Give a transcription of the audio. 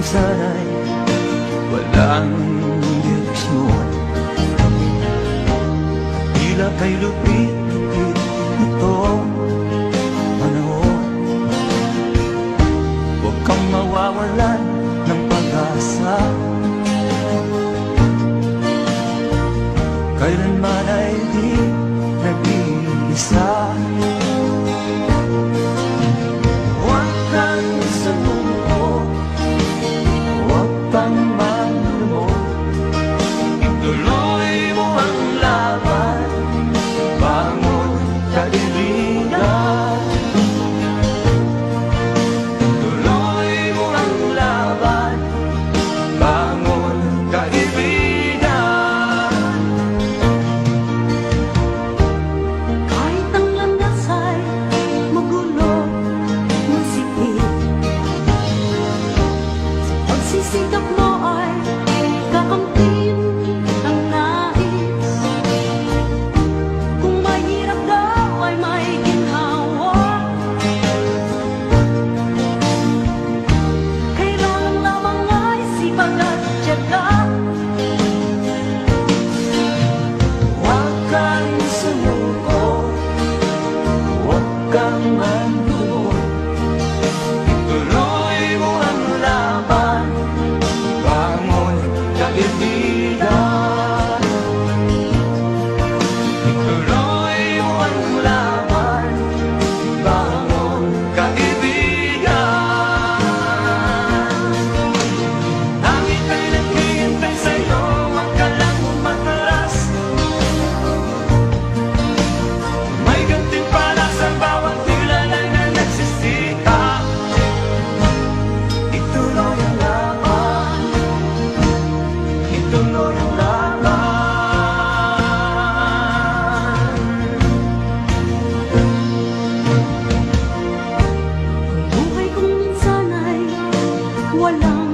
sana'y walang direksyon. Tila kay lupit-lupit nitong panahon. Huwag kang mawawalan ng pag-asa, kailanman ay di nag-iisa. Huwag kang sumuko, huwag kang manlumod, ituloy mo ang laban, bangon kaibigan. Ituloy mo ang laban, bangon kaibigan. Kahit ang landas ay magulo, masikip, sa pagsisikap mo ay kakamtin ang nais. Kung mahirap daw ay may ginhawa, kailangan lamang ay sipag at tiyaga. Huwag kang sumuko, huwag kang manlumod, ituloy mo ang laban, bangon kaibigan. Ituloy mo ang laban, bangon kaibigan. Langit ay naghihintay sa'yo, huwag ka lang umatras. May gantimpala sa bawat nilalang na nagsisikap. Ituloy ang laban, ituloy ang laban. Buhay kong minsan ay walang